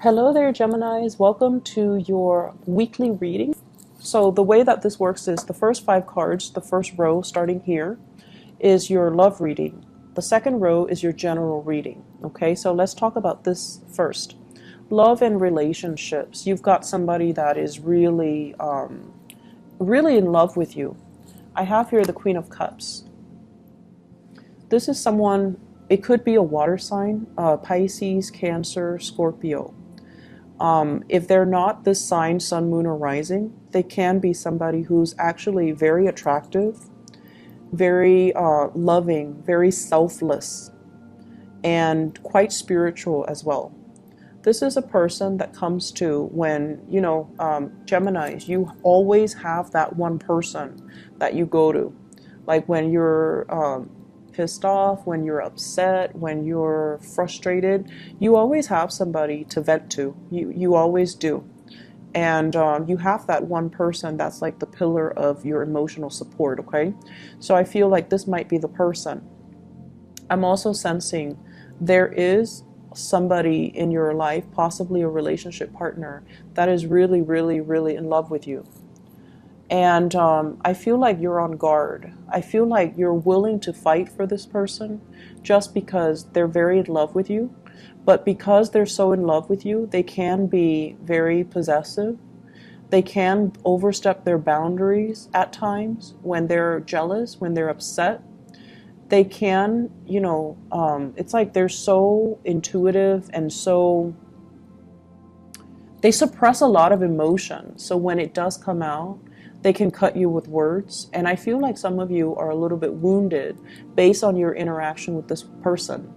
Hello there, Geminis. Welcome to your weekly reading. So the way that this works is the first 5 cards, the first row starting here, is your love reading. The second row is your general reading. Okay, so let's talk about this first. Love and relationships. You've got somebody that is really, really in love with you. I have here the Queen of Cups. This is someone, it could be a water sign, Pisces, Cancer, Scorpio. If they're not this sign, sun, moon, or rising, they can be somebody who's actually very attractive, very loving, very selfless, and quite spiritual as well. This is a person that comes to when, Geminis, you always have that one person that you go to. Like when you're pissed off, when you're upset, when you're frustrated, you always have somebody to vent to. You always do. And you have that one person that's like the pillar of your emotional support, okay? So I feel like this might be the person. I'm also sensing there is somebody in your life, possibly a relationship partner, that is really, really, really in love with you. And I feel like you're on guard. I feel like you're willing to fight for this person just because they're very in love with you. But because they're so in love with you, they can be very possessive. They can overstep their boundaries at times when they're jealous, when they're upset. They can, it's like they're so intuitive and so, they suppress a lot of emotion. So when it does come out, they can cut you with words. And I feel like some of you are a little bit wounded based on your interaction with this person.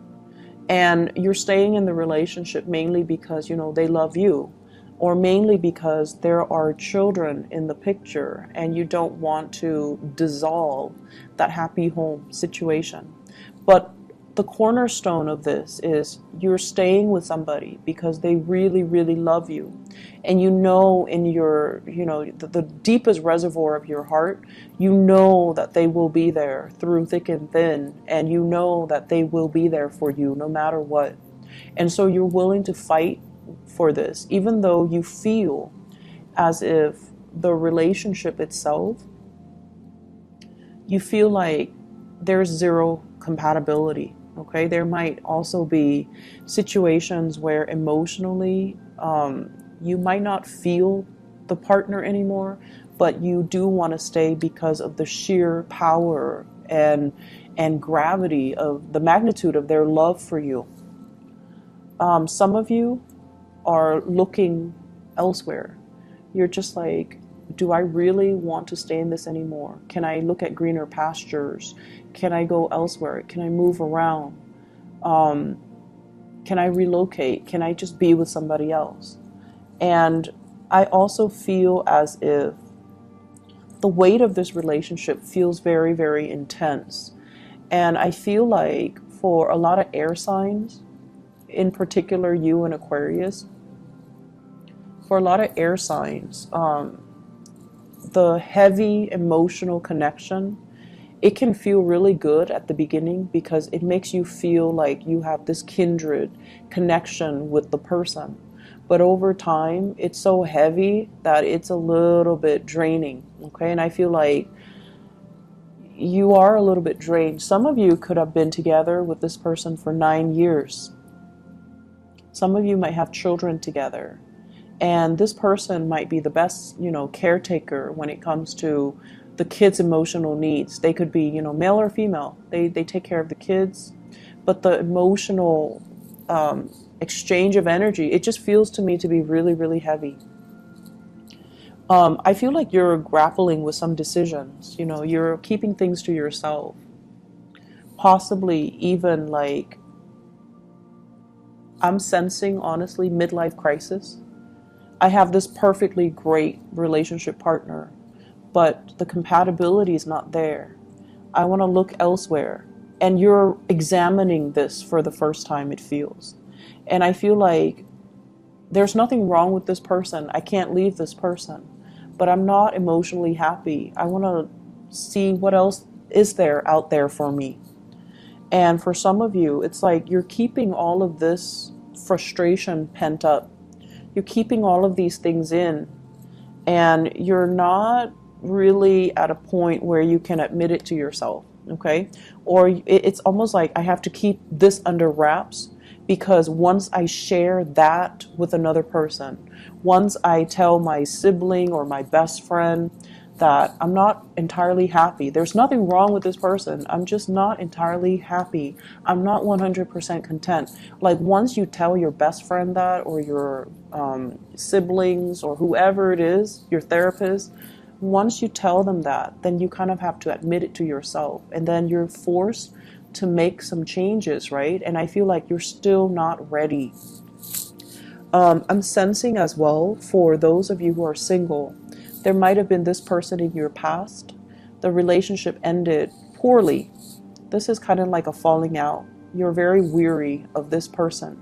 And you're staying in the relationship mainly because, they love you, or mainly because there are children in the picture and you don't want to dissolve that happy home situation. But the cornerstone of this is you're staying with somebody because they really, really love you. And in your, the deepest reservoir of your heart, that they will be there through thick and thin. And that they will be there for you no matter what. And so you're willing to fight for this, even though you feel as if the relationship itself, you feel like there's zero compatibility. Okay, there might also be situations where emotionally you might not feel the partner anymore, but you do want to stay because of the sheer power and gravity of the magnitude of their love for you. Some of you are looking elsewhere. You're just like, do I really want to stay in this anymore? Can I look at greener pastures? Can I go elsewhere? Can I move around? Can I relocate? Can I just be with somebody else? And I also feel as if the weight of this relationship feels very, very intense. And I feel like for a lot of air signs, in particular you and Aquarius, for a lot of air signs, the heavy emotional connection, it can feel really good at the beginning because it makes you feel like you have this kindred connection with the person. But over time, it's so heavy that it's a little bit draining, okay? And I feel like you are a little bit drained. Some of you could have been together with this person for 9 years. Some of you might have children together. And this person might be the best, caretaker when it comes to the kids' emotional needs. They could be, male or female. They take care of the kids. But the emotional exchange of energy, it just feels to me to be really, really heavy. I feel like you're grappling with some decisions. You're keeping things to yourself. Possibly even like, I'm sensing, honestly, midlife crisis. I have this perfectly great relationship partner, but the compatibility is not there. I want to look elsewhere. And you're examining this for the first time, it feels. And I feel like there's nothing wrong with this person. I can't leave this person, but I'm not emotionally happy. I want to see what else is there out there for me. And for some of you, it's like you're keeping all of this frustration pent up You're keeping all of these things in, and you're not really at a point where you can admit it to yourself, okay? Or it's almost like I have to keep this under wraps, because once I share that with another person, once I tell my sibling or my best friend that I'm not entirely happy, there's nothing wrong with this person, I'm just not entirely happy, I'm not 100% content. Like, once you tell your best friend that, or your siblings, or whoever it is, your therapist, once you tell them that, then you kind of have to admit it to yourself, and then you're forced to make some changes, right? And I feel like you're still not ready. I'm sensing as well, for those of you who are single, there might have been this person in your past. The relationship ended poorly. This is kind of like a falling out. You're very weary of this person.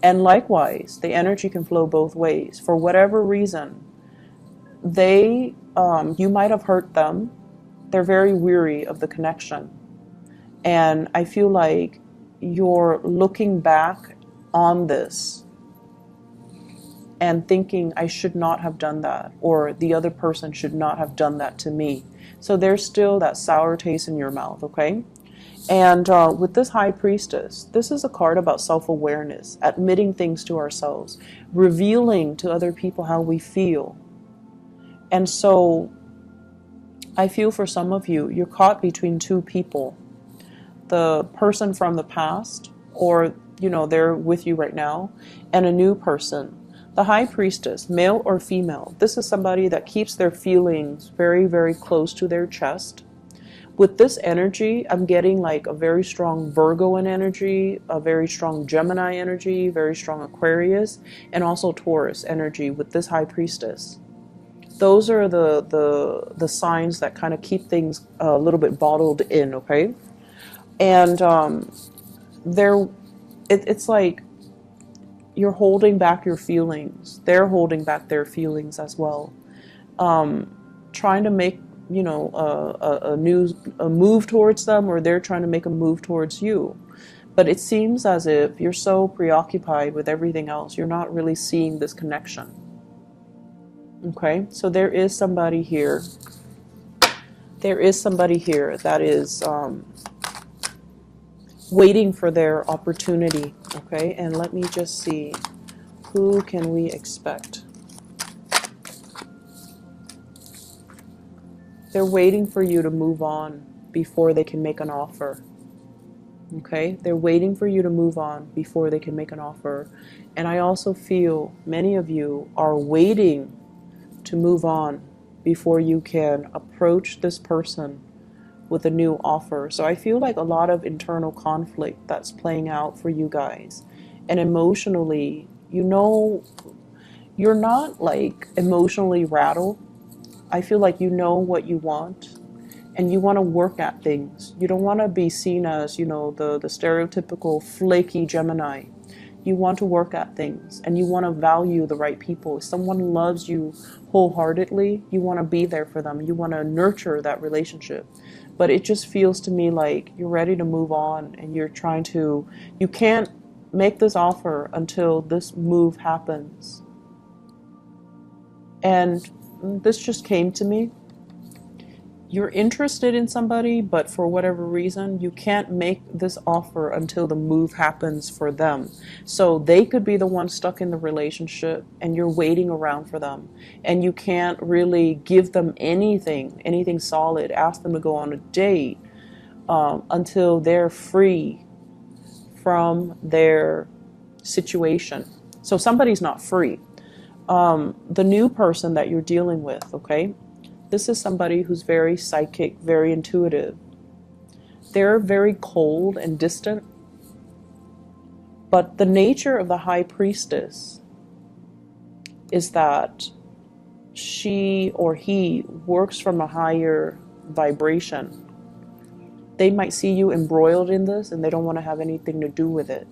And likewise, the energy can flow both ways. For whatever reason, you might have hurt them. They're very weary of the connection. And I feel like you're looking back on this and thinking, I should not have done that, or the other person should not have done that to me. So there's still that sour taste in your mouth, okay? And with this High Priestess, this is a card about self-awareness, admitting things to ourselves, revealing to other people how we feel. And so I feel for some of you, you're caught between two people. The person from the past, or, they're with you right now, and a new person. The High Priestess, male or female, this is somebody that keeps their feelings very, very close to their chest. With this energy, I'm getting like a very strong Virgo energy, a very strong Gemini energy, very strong Aquarius, and also Taurus energy with this High Priestess. Those are the signs that kind of keep things a little bit bottled in, okay? And it's like you're holding back your feelings. They're holding back their feelings as well. Trying to make, a move towards them, or they're trying to make a move towards you. But it seems as if you're so preoccupied with everything else, you're not really seeing this connection. Okay, so there is somebody here. There is somebody here that is waiting for their opportunity. Okay, and let me just see, who can we expect? They're waiting for you to move on before they can make an offer. Okay, they're waiting for you to move on before they can make an offer. And I also feel many of you are waiting to move on before you can approach this person with a new offer. So I feel like a lot of internal conflict that's playing out for you guys. And emotionally, you're not like emotionally rattled. I feel like you know what you want, and you want to work at things. You don't want to be seen as, the stereotypical flaky Gemini. You want to work at things, and you want to value the right people. If someone loves you wholeheartedly, you want to be there for them. You want to nurture that relationship. But it just feels to me like you're ready to move on, and you can't make this offer until this move happens. And this just came to me. You're interested in somebody, but for whatever reason, you can't make this offer until the move happens for them. So they could be the one stuck in the relationship, and you're waiting around for them. And you can't really give them anything solid, ask them to go on a date until they're free from their situation. So somebody's not free. The new person that you're dealing with, okay? This is somebody who's very psychic, very intuitive. They're very cold and distant. But the nature of the High Priestess is that she or he works from a higher vibration. They might see you embroiled in this, and they don't want to have anything to do with it.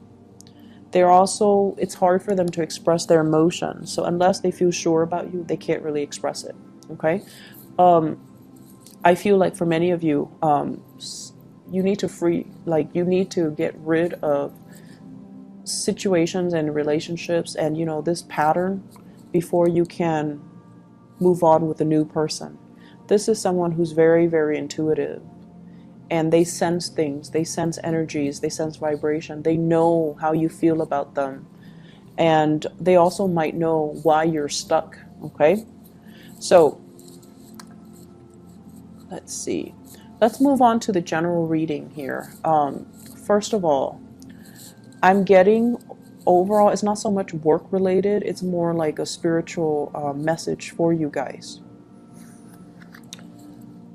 It's hard for them to express their emotions. So unless they feel sure about you, they can't really express it. Okay? I feel like for many of you, you need to get rid of situations and relationships and, you know, this pattern before you can move on with a new person. This is someone who's very, very intuitive, and they sense things, they sense energies, they sense vibration, they know how you feel about them, and they also might know why you're stuck. Okay, so let's see. Let's move on to the general reading here. First of all, I'm getting overall, it's not so much work related, it's more like a spiritual message for you guys.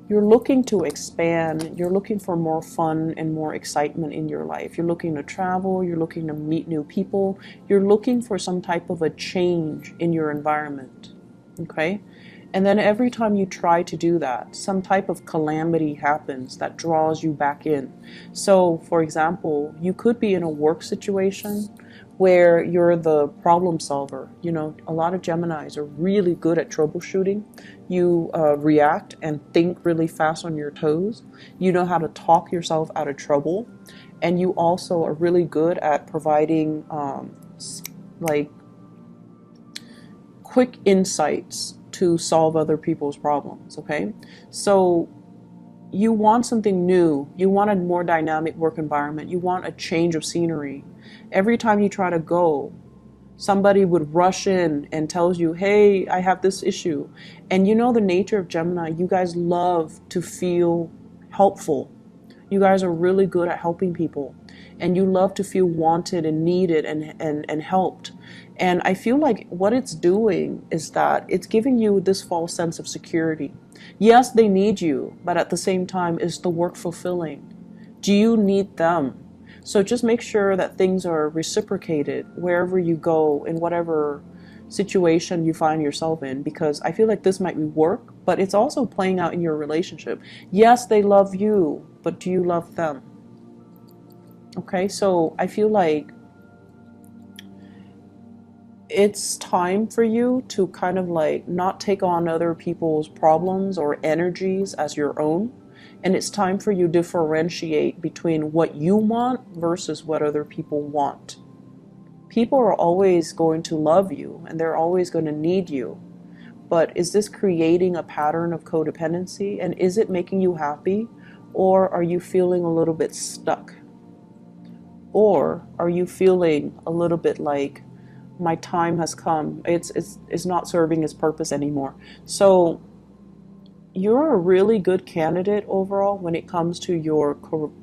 You're looking to expand, you're looking for more fun and more excitement in your life. You're looking to travel, you're looking to meet new people, you're looking for some type of a change in your environment. Okay? And then every time you try to do that, some type of calamity happens that draws you back in. So, for example, you could be in a work situation where you're the problem solver. You know, a lot of Geminis are really good at troubleshooting. You react and think really fast on your toes. You know how to talk yourself out of trouble. And you also are really good at providing like quick insights to solve other people's problems. Okay, so you want something new, you want a more dynamic work environment, you want a change of scenery. Every time you try to go, somebody would rush in and tells you, hey, I have this issue. And you know the nature of Gemini, you guys love to feel helpful. You guys are really good at helping people, and you love to feel wanted and needed and helped. And I feel like what it's doing is that it's giving you this false sense of security. Yes, they need you, but at the same time, is the work fulfilling? Do you need them? So just make sure that things are reciprocated wherever you go, in whatever situation you find yourself in, because I feel like this might be work, but it's also playing out in your relationship. Yes, they love you, but do you love them? Okay, so I feel like it's time for you to kind of like not take on other people's problems or energies as your own. And it's time for you to differentiate between what you want versus what other people want. People are always going to love you and they're always going to need you. But is this creating a pattern of codependency? And is it making you happy? Or are you feeling a little bit stuck? Or are you feeling a little bit like, my time has come, it's not serving its purpose anymore? So you're a really good candidate overall when it comes to your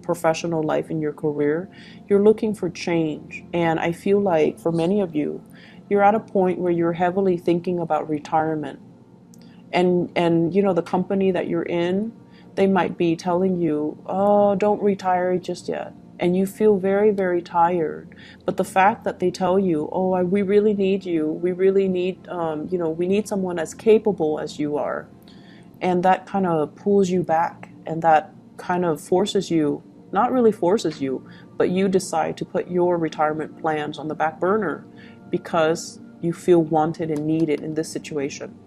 professional life and your career. You're looking for change, and I feel like for many of you, you're at a point where you're heavily thinking about retirement. And you know, the company that you're in, they might be telling you, oh, don't retire just yet. And you feel very, very tired. But the fact that they tell you, oh, we really need you, we really need, you know, we need someone as capable as you are. And that kind of pulls you back, and that kind of forces you, not really forces you, but you decide to put your retirement plans on the back burner because you feel wanted and needed in this situation.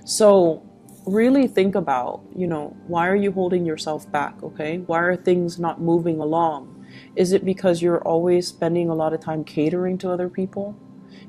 So really think about, you know, why are you holding yourself back, okay? Why are things not moving along? Is it because you're always spending a lot of time catering to other people?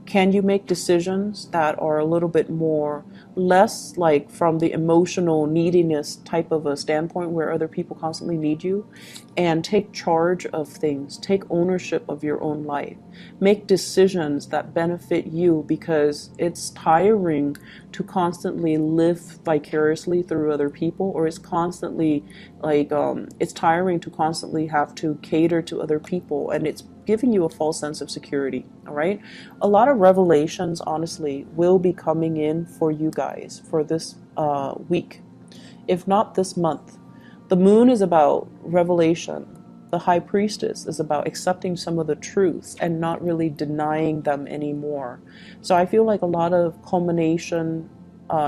Can you make decisions that are a little bit more, less like from the emotional neediness type of a standpoint where other people constantly need you, and take charge of things, take ownership of your own life, make decisions that benefit you, because it's tiring to constantly live vicariously through other people, or it's constantly like, it's tiring to constantly have to cater to other people, and it's giving you a false sense of security. All right, a lot of revelations honestly will be coming in for you guys for this week, if not this month. The moon is about revelation. The high priestess is about accepting some of the truths and not really denying them anymore. So I feel like a lot of culmination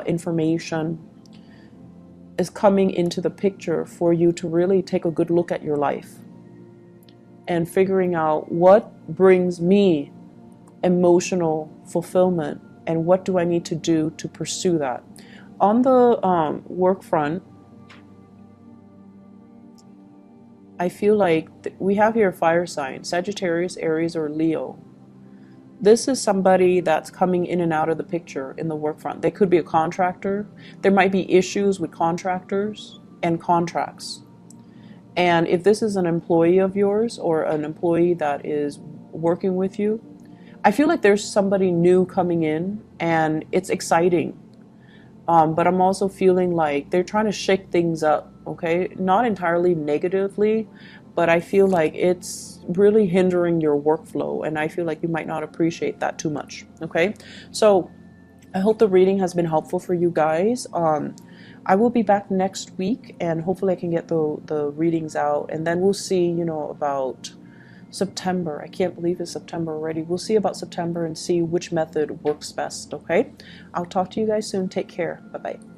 information is coming into the picture for you to really take a good look at your life and figuring out what brings me emotional fulfillment and what do I need to do to pursue that. On the work front, I feel like we have here fire signs, Sagittarius, Aries, or Leo. This is somebody that's coming in and out of the picture in the work front. They could be a contractor. There might be issues with contractors and contracts. And if this is an employee of yours or an employee that is working with you, I feel like there's somebody new coming in and it's exciting. But I'm also feeling like they're trying to shake things up, okay? Not entirely negatively, but I feel like it's really hindering your workflow, and I feel like you might not appreciate that too much, okay? So I hope the reading has been helpful for you guys. I will be back next week, and hopefully I can get the readings out, and then we'll see, you know, about September. I can't believe it's September already. We'll see about September and see which method works best, okay? I'll talk to you guys soon. Take care. Bye-bye.